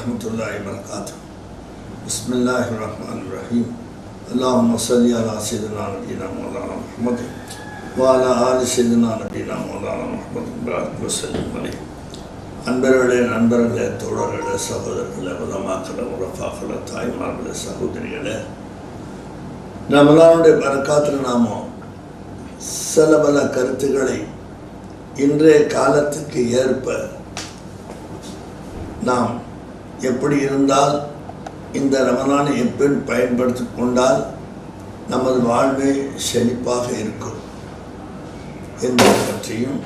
வரஹ்மத்துல்லாஹி வபரகாத்துஹு. பிஸ்மில்லாஹிர் ரஹ்மானிர் ரஹீம். அல்லாஹும்ம ஸல்லி அலா ஸையிதினா நபியினா மௌலானா முஹம்மத் வ அலா ஆலி ஸையிதினா நபியினா மௌலானா முஹம்மத் பாரிக் வ ஸல்லிம் அலைஹி. நண்பர்களே, தோழர்களே, சகோதரர்களே, உலமாக்களே, உலஃபாக்களே, தாய்மார்களே, சகோதரிகளே, ரமலானுடைய பரக்காத்தில் நாம சில பல கருத்துக்களை இன்றைய காலத்துக்கு ஏற்ப நாம் எப்படி இருந்தால் இந்த ரமலானை எப்படி பயன்படுத்தி கொண்டால் நமது வாழ்வே செழிப்பாக இருக்கும் என்பதை பற்றியும்,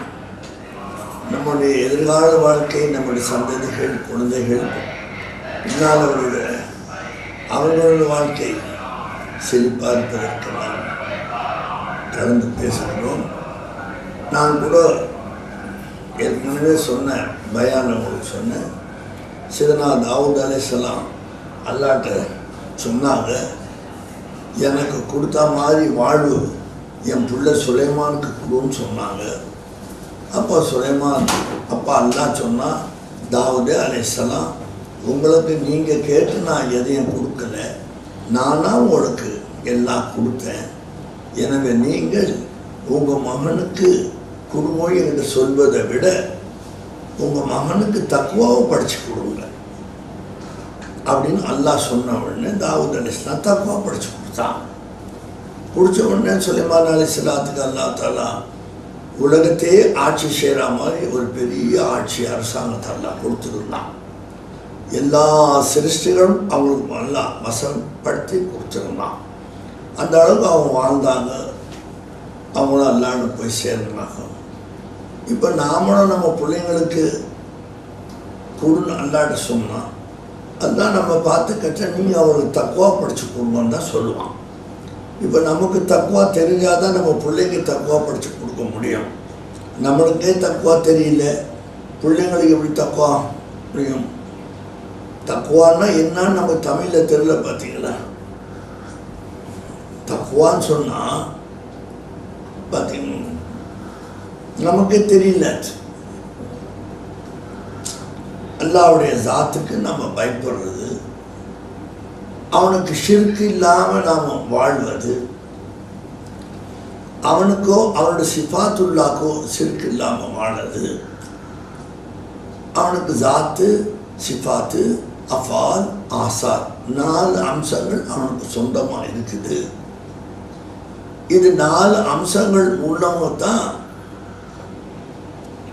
நம்முடைய எதிர்கால வாழ்க்கை, நம்முடைய சந்ததிகள், குழந்தைகள் பின்னால் அவர்களுடைய வாழ்க்கை செழிப்பாக இருப்பதற்கு நாம் கலந்து பேசுகிறோம். நான் கூட ஏற்கனவே சொன்ன பயான் உங்களுக்கு சொன்னேன். சையதுனா தாவூத் அலைஹிஸ்ஸலாம் அல்லாஹ்ட்ட சொன்னாங்க, எனக்கு கொடுத்த மாதிரி வாழ்வு என் பிள்ளை சுலைமானுக்கு கொடுன்னு சொன்னாங்க. அப்போ சுலைமான் அல்லாஹ் சொன்னால், தாவூத் அலைஹிஸ்ஸலாம், உங்களுக்கு நீங்கள் கேட்டு நான் எதையும் கொடுக்கல, நானாக உங்களுக்கு எல்லாம் கொடுத்தேன். எனவே நீங்கள் உங்கள் மகனுக்கு குடும்பம் என்று சொல்வதை விட உங்கள் மகனுக்கு தக்வாவை படித்து கொடுங்க அப்படின்னு அல்லாஹ் சொன்ன உடனே தாவூத் அலைஹிஸ்ஸலாம் தக்வா படித்து கொடுத்தான். பிடிச்ச உடனே சுலைமான் அலைஹிஸ்ஸலாத்துக்கு அல்லாஹ் தஆலா உலகத்தையே ஆட்சி செய்கிற மாதிரி ஒரு பெரிய ஆட்சி அரசாங்கத்தை அல்லாஹ் கொடுத்துருந்தான். எல்லா சிருஷ்டிகளும் அவங்களுக்கு அல்லாஹ் வசப்படுத்தி கொடுத்துருந்தான். அந்த அளவுக்கு அவங்க வாழ்ந்தாங்க. அவங்களும் அல்லான்னு போய் சேர்ந்தாங்க. இப்போ நாமளும் நம்ம பிள்ளைங்களுக்கு கொடுன்னு அல்லாட்ட சொன்னால், அதுதான் நம்ம பார்த்து கட்ட நீங்கள் அவருக்கு தக்குவா படித்து கொடுங்கன்னு தான் சொல்லுவான். இப்போ நமக்கு தக்குவா தெரிஞ்சால் தான் நம்ம பிள்ளைக்கு தக்குவா படித்து கொடுக்க முடியும். நம்மளுக்கே தக்குவா தெரியல, பிள்ளைங்களுக்கு எப்படி தக்குவா முடியும்? தக்குவான்னா என்னன்னு நம்ம தமிழில் தெரியல. பார்த்தீங்களா, தக்குவான்னு சொன்னால் பார்த்தீங்க நமக்கே தெரியல. அல்லாஹ்வுடைய ஜாத்துக்கு நம்ம பயப்படுறது, அவனுக்கு ஷிர்க் இல்லாமல் நாம் வாழ்வது, அவனுக்கோ அவனுடைய சிஃபாத்துல்லாக்கோ ஷிர்க் இல்லாமல் வாழறது, அவனுக்கு ஜாத்து, சிஃபாத்து, அஃபால், ஆசார் 4 அம்சங்கள் அவனுக்கு சொந்தமாக இருக்குது. இது 4 அம்சங்கள் உள்ளவங்க தான்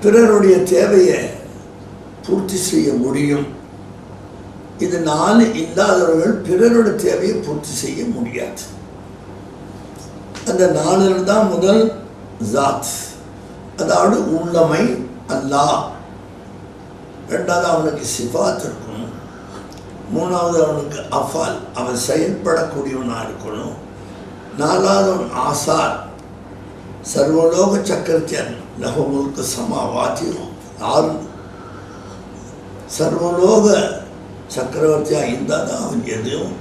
பிறருடைய தேவையை பூர்த்தி செய்ய முடியும். இது 4 இல்லாதவர்கள் பிறருடைய தேவையை பூர்த்தி செய்ய முடியாது. அந்த 4 தான் முதல் ஜாத், அதாவது உள்ளமை அல்லாஹ். 2வது அவனுக்கு சிஃபாத் இருக்கணும். 3வது அவனுக்கு அஃபால், அவன் செயல்படக்கூடியவனாக இருக்கணும். 4வது அவன் ஆசார், சர்வலோக சக்கரத்தியன், லஹுமுல்கு சமாவாதி 6 சர்வலோக சக்கரவர்த்தியாக இருந்தால் தான் அவன் எதையும்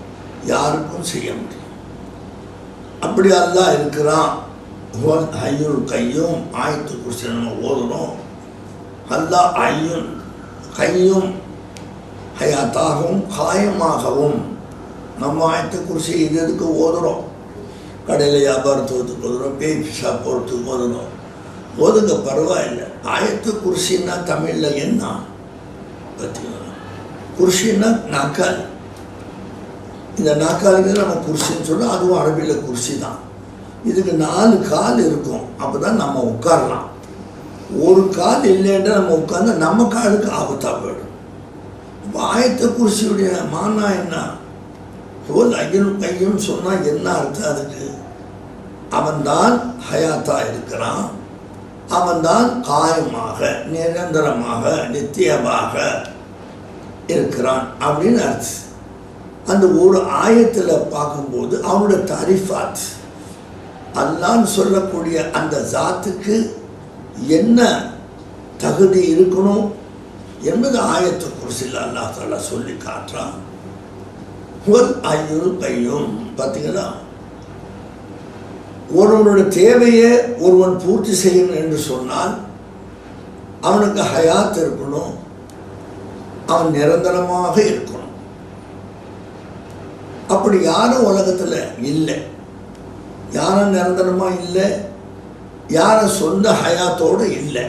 யாருக்கும் செய்ய முடியும். அப்படி அல்லாஹ் இருக்கிறான். ஐயுல் கையும் ஆயத்து குர்சி நம்ம ஓதுறோம். அல்லாஹ் ஐயுன் கையும் ஹயாத்தாகவும் காயமாகவும். நம்ம ஆயத்து குர்சி இது எதுக்கு ஓதுறோம்? கடையில் வியாபாரத்துக்கு ஓதுறோம், பேய் பிஷா போகிறதுக்கு ஓதுறோம். ஓதுங்க, பரவாயில்லை. ஆயத்து குர்சின்னா தமிழில் என்ன பார்த்தீங்கன்னா, குர்சின்னா நாக்கால். இந்த நாக்காலுக்கு நம்ம குர்சின்னு சொல்கிறோம். அதுவும் அரபியில் குர்சி தான். இதுக்கு 4 கால் இருக்கும். அப்போ தான் நம்ம உட்காரலாம். ஒரு கால் இல்லைன்னா நம்ம உட்கார்ந்து நம்ம காலுக்கு ஆபத்தாக போயிடும். இப்போ ஆயத்த குர்சியுடைய மானா என்ன? போல் ஐயன் கையும் சொன்னால் என்ன அர்த்தம் அதுக்கு? அவன்தான் ஹயாத்தா இருக்கிறான், அவன்தான் காயமாக நிரந்தரமாக நித்தியமாக இருக்கிறான் அப்படின்னு அர்த்தம். அந்த ஒரு ஆயத்தில் பார்க்கும்போது அவனுடைய தாரிஃபாத், அல்லான்னு சொல்லக்கூடிய அந்த ஜாத்துக்கு என்ன தகுதி இருக்கணும் என்பது ஆயத்து குர்சியில் அல்லாஹ் தஆலா சொல்லி காட்டுறான். ஐயுல் கையும். பார்த்தீங்களா, ஒருவனுடைய தேவையை ஒருவன் பூர்த்தி செய்யணும் என்று சொன்னால் அவனுக்கு ஹயாத் இருக்கணும், அவன் நிரந்தரமாக இருக்கணும். அப்படி யாரும் உலகத்தில் இல்லை. யாரும் நிரந்தரமாக இல்லை, யாரும் சொந்த ஹயாத்தோடு இல்லை.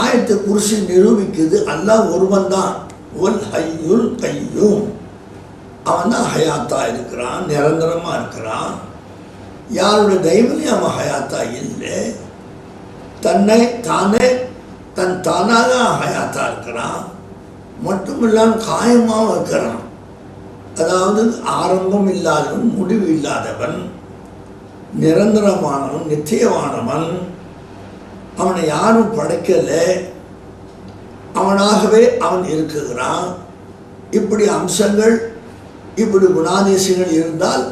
ஆயத்து குர்சி நிரூபிக்குது அல்லாஹ் ஒருவன் தான், ஒல் ஹய்யுல் கய்யூம். அவன் தான் ஹயாத்தா இருக்கிறான், நிரந்தரமாக இருக்கிறான். யாருடைய தெய்வலையும் அவன் ஹயாத்தா இல்லை. தானே தானாக ஹயாத்தா இருக்கிறான். மட்டும் இல்லாமல் காயமாக இருக்கிறான். அதாவது ஆரம்பம் இல்லாதவன், முடிவு இல்லாதவன், நிரந்தரமானவன், நித்தியமானவன். அவனை யாரும் படைக்கலை, அவனாகவே அவன் இருக்குகிறான். இப்படி அம்சங்கள், இப்படி குணாதிசயங்கள் இருந்தால்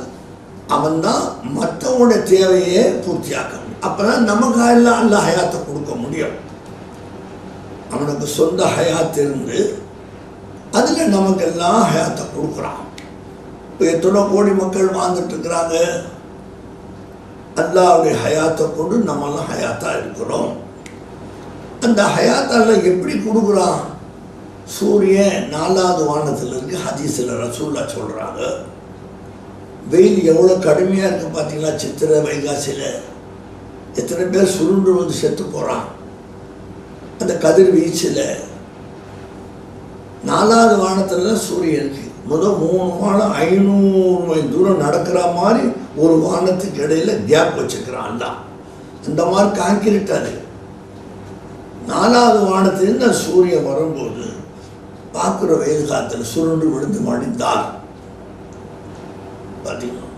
அவன்தான் மற்றவனுடைய தேவையை பூர்த்தியாக்க முடியும். அப்போதான் நமக்கு எல்லாம் அல்ல ஹயாத்தை கொடுக்க முடியும். அவனுக்கு சொந்த ஹயாத் இருந்து அதில் நமக்கெல்லாம் ஹயாத்தை கொடுக்குறான். இப்போ எத்தனை கோடி மக்கள் வாழ்ந்துட்டு இருக்கிறாங்க. அல்லாஹ்வுடைய ஹயாத்தை கொண்டு நம்மெல்லாம் ஹயாத்தாக இருக்கிறோம். அந்த ஹயாத்தெல்லாம் எப்படி கொடுக்குறான்? சூரியன் 4வது வானத்தில் இருக்கு. ஹதீஸில் ரசூல்லா சொல்கிறாங்க, வெயில் எவ்வளோ கடுமையாக இருக்குது பார்த்தீங்களா? சித்திரை வைகாசியில் எத்தனை பேர் சுருண்டு வந்து செத்து போகிறான் அந்த கதிர் வீச்சில். 4வது வானத்தில் சூரியன் இருக்குது. முதல் 3 வானம் 500 மைல் தூரம் நடக்கிற மாதிரி ஒரு வானத்துக்கு இடையில கேப் வச்சுக்கிறான் அல்ல. அந்த மாதிரி கான்கிரீட் அது. 4வது வானத்திலிருந்து சூரியன் வரும்போது பார்க்குற வெயில் காலத்தில் சுருண்டு விழுந்து மடிந்தால் பார்த்தீங்கன்னா,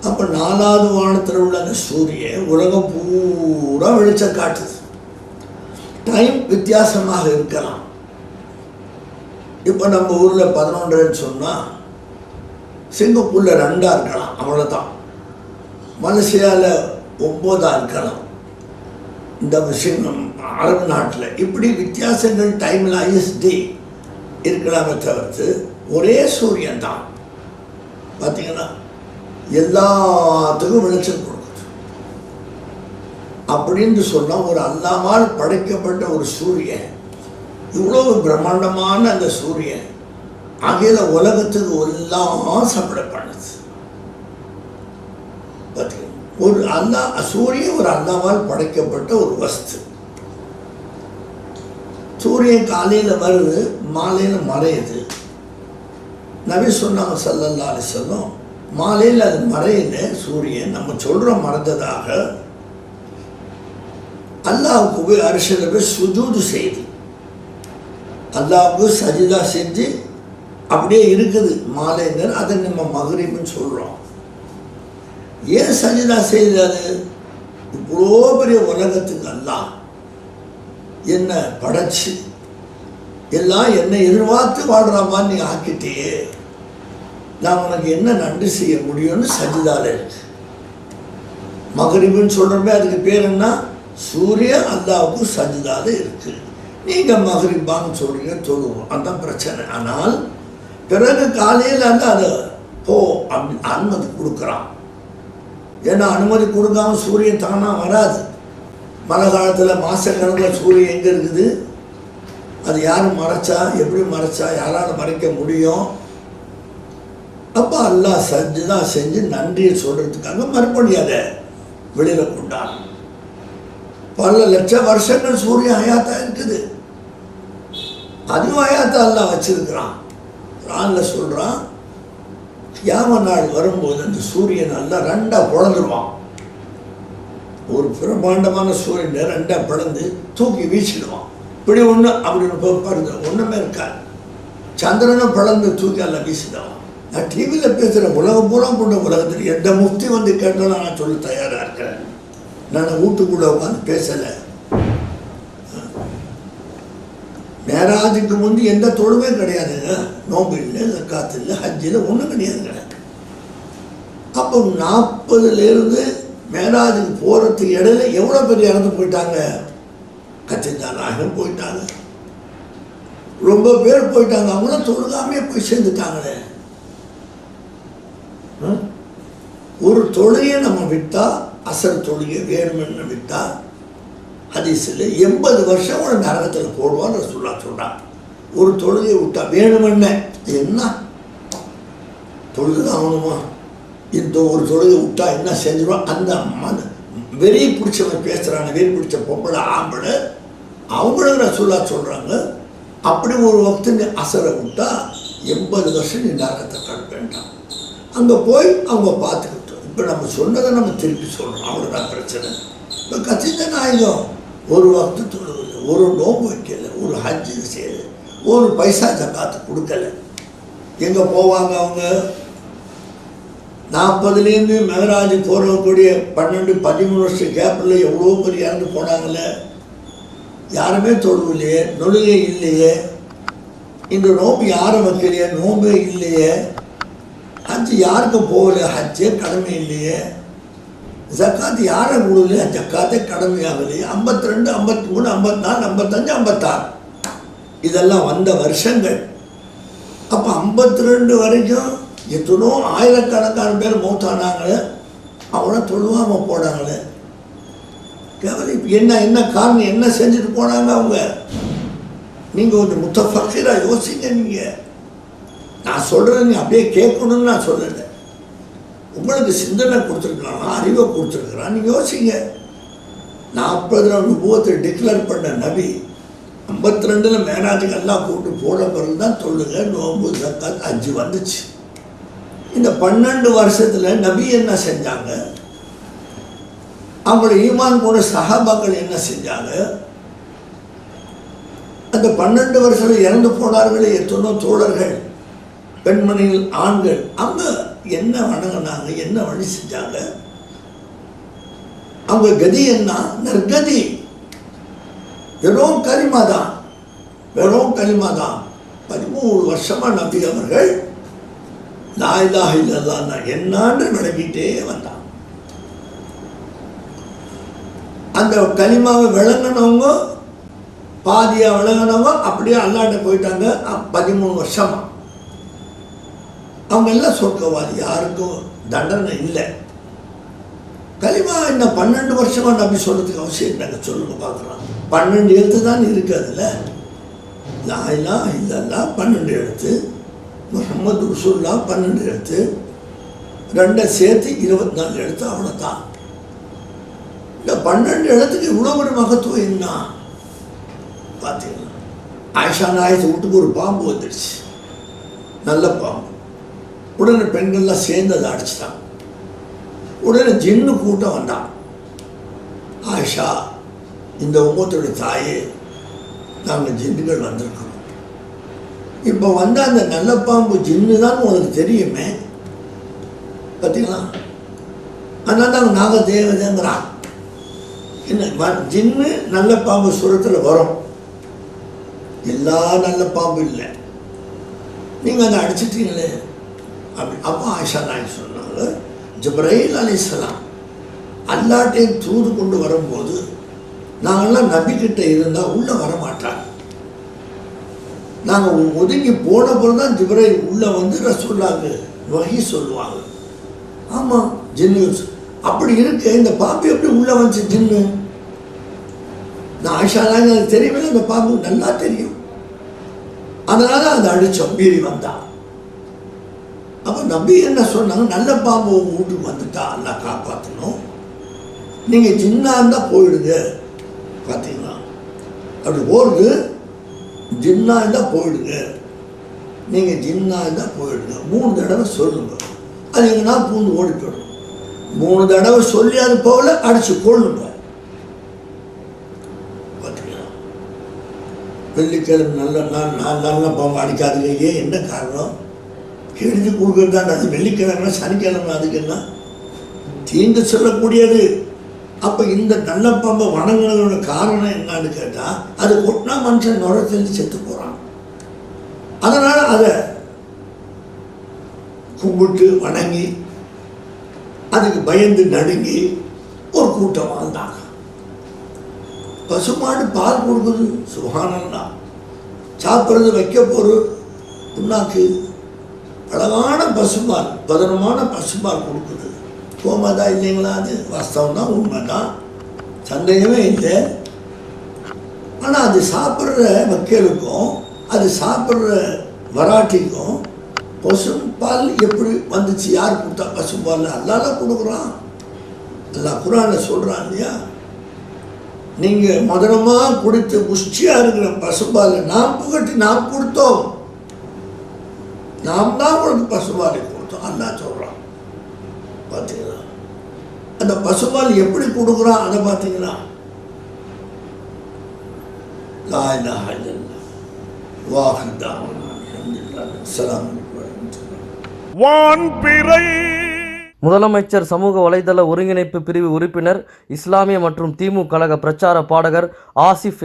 அப்போ 4வது வானத்தில் உள்ள அந்த சூரியன் உலகம் பூரா வெளிச்சம் காட்டுது. டைம் வித்தியாசமாக இருக்கலாம். இப்போ நம்ம ஊரில் 11 சொன்னால் சிங்கப்பூரில் 2 இருக்கலாம், அவ்வளோதான். மலேசியாவில் 9 இருக்கலாம். இந்த விஷயம் அரபு நாட்டில் இப்படி வித்தியாசங்கள் டைமில் ஐஎஸ்டி இருக்கலாமே தவிர்த்து ஒரே சூரியன் தான் பார்த்தீங்கன்னா எல்லாத்துக்கும் வெளிச்சம் கொடுக்குது. அப்படின்னு சொன்னால் ஒரு அல்லாமால் படைக்கப்பட்ட ஒரு சூரியன், இவ்வளவு பிரம்மாண்டமான அந்த சூரியன் அகில உலகத்துக்கு எல்லாம் சப்ளை பண்ணுது. பார்த்தீங்கன்னா ஒரு சூரியன் ஒரு அல்லாவால் படைக்கப்பட்ட ஒரு வஸ்து. சூரியன் காலையில் வருது, மாலையில் மறையுது. நபி சொன்னாங்க ஸல்லல்லாஹு அலைஹி வஸல்லம், மாலையில் அது மறையில சூரியன் நம்ம சொல்கிறோம் மறைந்ததாக அல்லாஹ்வுக்கு போய் அரிசியில் போய் சுஜூது செய்து அல்லாஹ்வுக்கு சஜிதா செஞ்சு அப்படியே இருக்குது மாலை நேரம். அதை நம்ம மக்ரிப்னு சொல்கிறோம். ஏன் சஜிதா செய்தாரு? இவ்வளோ பெரிய உலகத்துக்கு அல்லாஹ் என்ன படைச்சு எல்லாம் என்னை எதிர்பார்த்து வாழ்கிற மாதிரி நீ ஆக்கிட்டே, நான் உனக்கு என்ன நன்றி செய்ய முடியும்னு சஜிதால இருக்கு. மக்ரிப்னு சொல்கிறோமே, அதுக்கு பேர் என்ன? சூரியன் அல்லாஹ்வுக்கு சஜிதால இருக்கு. நீங்கள் மக்ரிப்பான்னு சொல்கிறீங்க, தொழுவோம், அதுதான் பிரச்சனை. ஆனால் பிறகு காலையில் வந்து அதை போ அப்படி அனுமதி கொடுக்குறான். ஏன்னா அனுமதி கொடுக்காம சூரியன் தானாக வராது. மழை காலத்தில் மாதக்கணக்கில் சூரியன் எங்கே இருக்குது? அது யாரும் மறைச்சா, எப்படி மறைச்சா, யாரால் மறைக்க முடியும்? அப்போ அல்லாஹ் சஜ்ஜிதா செஞ்சு நன்றியை சொல்கிறதுக்காக மறுபடியும் அதை வெளியில் கொண்டான். பல லட்சம் வருஷங்கள் சூரியன் ஹயாத்தா இருக்குது. அதுவும் ஹயாத்தா அல்லாஹ் வச்சிருக்கிறான். குர்ஆனில் சொல்கிறான், கியாம நாள் வரும்போது அந்த சூரியன் எல்லாம் 2 பிளந்துருவான். ஒரு பிரம்மாண்டமான சூரியனை 2 பிளந்து தூக்கி வீசிடுவான். இப்படி ஒன்று அப்படின்னு பாருங்க, ஒன்றுமே இருக்காது. சந்திரனை பிளந்து தூக்கி எல்லாம் வீசிடுவான். நான் டிவியில் பேசுகிற உலகம் பூரா கொண்ட உலகத்தில் எந்த முஃப்தி வந்து கேட்டாலும் நான் சொல்ல தயாராக இருக்கிறேன். நான் வீட்டுக்குள்ளே உட்காந்து பேசலை. மேராஜுக்கு முந்தி எந்த தொழுவே கிடையாதுங்க. நோம்பு இல்லை, ஜக்காத் இல்லை, ஹஜ்ஜில் ஒன்றும் கிடையாதுங்க. அப்போ 40லேருந்து மேராஜுக்கு போகிறதுக்கு இடையில எவ்வளோ பெரிய இறந்து போயிட்டாங்க. கத்திஜா நாயகம் போயிட்டாங்க, ரொம்ப பேர் போயிட்டாங்க. அவங்களும் தொழுகாமே போய் சேர்ந்துட்டாங்களே. ஒரு தொழுகையை நம்ம விட்டால், அசர் தொழுகை வேணுமென்னு விட்டால் ஹதீஸில் 80 வருஷம் ஒரு நரகத்தில் போடுவான்னு ரசூலுல்லாஹ் சொல்கிறான். ஒரு தொழுகை விட்டா வேணுமென்ன என்ன தொழுதுதான் ஆகணுமா, இந்த ஒரு தொழுகை விட்டா என்ன செஞ்சிடும், அந்த வெறி பிடிச்சவன் பேசுகிறாங்க, வெறி பிடிச்ச பொம்பளை ஆம்பளை அவங்களும் ரசூலா சொல்கிறாங்க, அப்படி ஒரு வக்து அசரை விட்டா 80 வருஷம் நீ நரகத்தை கடப்பேன்ட்டான். அங்கே போய் அவங்க பார்த்துக்கிட்டோம். இப்போ நம்ம சொன்னதை நம்ம திருப்பி சொல்கிறோம், அவ்வளோதான் பிரச்சனை. இப்போ கசித நாயகம் ஒரு வக்து தொழுவில்லை, ஒரு நோம்பு வைக்கலை, ஒரு ஹஜ்ஜு செய்யலை, ஒரு பைசா ஜக்காத்து கொடுக்கலை. எங்கே போவாங்க அவங்க? 40லேருந்து மெஹராஜ் போகிறக்கூடிய 12-13 வருஷம் கேப்பில் எவ்வளோ பேர் இறந்து போனாங்களே, யாருமே தொழுவில்லையே, நொழுகை இல்லையே, இந்த நோம்பு யாரும் வைக்கலையே, நோம்பே இல்லையே, ஹஜ்ஜு யாருக்கும் போகலையே, ஹஜ்ஜே கடமை இல்லையே, ஜக்காத்து யாரும் கொடுக்கலையே, ஜக்காத்தே கடமையாகலையே, 52, 53, 54, 55, 56 இதெல்லாம் வந்த வருஷங்கள். அப்போ 52 வரைக்கும் எத்தனோ ஆயிரக்கணக்கான பேர் மௌத்தானாங்களே, அவங்கள தொழுவாமல் போனாங்களே. கேவலம் என்ன காரணம், என்ன செஞ்சுட்டு போனாங்க அவங்க? நீங்கள் கொஞ்சம் முத்தஃபக்கீராக யோசிங்க. நீங்கள் நான் சொல்கிறேன், நீ அப்படியே கேட்கணும்னு நான் சொல்லலை. உங்களுக்கு சிந்தனை கொடுத்துருக்கலாம், அறிவை கொடுத்துருக்குறான், நீங்கள் யோசிங்க. 40 நுபுவத்தை டிக்ளேர் பண்ண நபி 52 மேராஜுக்கு எல்லாம் கூட்டு போன பிறகு தான் தொழுக, நோம்பு, ஜக்காத், ஹஜ்ஜு வந்துச்சு. இந்த 12 வருஷத்தில் நபி என்ன செஞ்சாங்க, அவங்களோட ஈமான் போன சஹாபாக்கள் என்ன செஞ்சாங்க, அந்த 12 வருஷத்தில் இறந்து போனார்களே எத்தனோ தோழர்கள், பெண்மணிகள், ஆண்கள், அவங்க என்ன வணங்கினாங்க, என்ன வழி செஞ்சாங்க, அவங்க கதி என்ன, நற்கதி. வெறும் கலிமா தான், வெறும் கலிமா தான். 13 வருஷமா நபி அவர்கள் லா இலாஹ இல்லல்லாஹ் என்னான்னு விளங்கிட்டே வந்தான். அந்த கலிமாவை விளங்கினவங்க, பாதியா விளங்கினவங்க அப்படியே அல்லாட்ட போயிட்டாங்க. 13 வருஷமா அவங்க எல்லாம் சொர்க்கவாதி, யாருக்கும் தண்டனை இல்லை. கலிமா என்ன 12 வருஷமா நபி சொல்றதுக்கு அவசியம் இல்லைங்க, சொல்லுங்க பார்க்கலாம். 12 எழுத்து தான் இருக்கு அதுல. லா இலாஹ இல்லல்லாஹ் 12 எழுத்து, முஹம்மது ரசூலுல்லாஹ் 12 எழுத்து, 2 சேர்த்து 24 எழுத்து, அவ்வளோதான். இந்த 12 எழுத்துக்கு இவ்வளோ ஒரு மகத்துவம் என்ன பார்த்தீங்களா? ஆயிஷா நாயகத்தை வீட்டுக்கு ஒரு பாம்பு வந்துடுச்சு, நல்ல பாம்பு. உடனே பெண்கள்லாம் சேர்ந்து அதை அடிச்சுட்டாங்க. உடனே ஜின்னு கூட்டம் வந்தான். ஆயிஷா, இந்த உம்மத்துடைய தாயே, நாங்கள் ஜின்னுகள் வந்திருக்கிறோம். இப்போ வந்த அந்த நல்ல பாம்பு ஜின்னு தான் உங்களுக்கு தெரியுமே, பார்த்தீங்களா? அதனால நாங்கள் தேவதைங்கிறான். என்ன ஜின்னு நல்ல பாம்பு சுரத்தில் வரும், எல்லா நல்ல பாம்பு இல்லை, நீங்கள் அதை அடிச்சிட்டீங்களே அப்படி. அப்போ ஆயிஷா நாயகி சொன்னாங்க, ஜிப்ரீல் அலைஹிஸ்ஸலாம் அல்லாட்டே தூது கொண்டு வரும்போது நாங்கள்லாம் நபிக்கிட்ட இருந்தால் உள்ளே வரமாட்டாங்க. நாங்கள் ஒதுங்கி போன பொழுது தான் ஜிப்ரீல் உள்ளே வந்து ரசூலுல்லாஹ்க்கு வஹி சொல்லுவாங்க. ஆமாம், ஜின்னு அப்படி இருக்கு. இந்த பாம்பு எப்படி உள்ளே வந்துச்சு ஜின்னு? நான் ஆயிஷா நாயகி அது தெரியவில்லை, இந்த பாம்பு நல்லா தெரியும், அதனால அதை அடித்தோம், மீறி வந்தான். அப்போ நபி என்ன சொன்னாங்க, நல்ல பாம்பு உங்கள் வீட்டுக்கு வந்துட்டா எல்லாம் காப்பாற்றணும், நீங்கள் ஜின்னா இருந்தால் போயிடுங்க. பார்த்தீங்களா, அப்படி போகிறது, ஜின்னா இருந்தால் போயிடுங்க, நீங்கள் ஜின்னா இருந்தால் போயிடுங்க. 3 தடவை சொல்லுங்க, அது எங்கன்னா பூந்து ஓடி போயிடும். 3 தடவை சொல்லி அது போகல, அடிச்சு கொள்ளுங்க. பார்த்தீங்களா, வெள்ளிக்கிழமை நல்ல பாம்பு அடிக்காதுங்க. ஏன், என்ன காரணம்? கிழிஞ்சு கொடுக்குறது தான். அது வெள்ளிக்கிழமை, சனிக்கிழமை, அதுக்கு என்ன தீங்கு சொல்லக்கூடியது. அப்போ இந்த நல்ல பாம்பை வணங்குறதோட காரணம் என்னன்னு கேட்டால், அது கொட்டினா மனுஷன் நுரத்திலிருந்து செத்து போகிறான். அதனால் அதை கும்பிட்டு வணங்கி அதுக்கு பயந்து நடுங்கி ஒரு கூட்டம் வாழ்ந்தாங்க. பசுமாடு பால் கொடுக்குது, சுகானம்தான். சாப்பிட்றது வைக்க போகிற புண்ணாக்கு, அழகான பசுமால், பதனமான பசுமால் கொடுக்குது. கோமாதா இல்லைங்களா? அது வாஸ்தவம் தான், உண்மை தான், சந்தேகமே இல்லை. ஆனால் அது சாப்பிட்ற மக்களுக்கும் அது சாப்பிட்ற வராட்டிக்கும் பசும்பால் எப்படி வந்துச்சு, யார் கொடுத்தா பசும்பால்? அல்லாஹ் கொடுக்குறான். அல்லாஹ் குர்ஆனில் சொல்கிறான் இல்லையா, நீங்கள் மதுரமாக குடித்து புஷ்டியாக இருக்கிற பசும்பால் நாம் புகட்டி நாம் கொடுத்தோம், நாம் தான் உங்களுக்கு பசும்பாலை கொடுத்தோம் அல்லாஹ் சொல்கிறான். பார்த்தீங்களா? அந்த பசும்பால் எப்படி கொடுக்குறான் அதை பார்த்தீங்களா? லா இலாஹா இல்லல்லாஹ் வாஹித் தஅவானா அல்ஹம்துலில்லாஹ் அஸ்ஸலாமு அலைக்கும் வரஹ்மத்துல்லாஹ். வான்பிறை முதலமைச்சர் சமூக வலைதள ஒருங்கிணைப்பு பிரிவு உறுப்பினர், இஸ்லாமிய மற்றும் திமுக கழக பிரச்சார பாடகர் ஆசிஃப்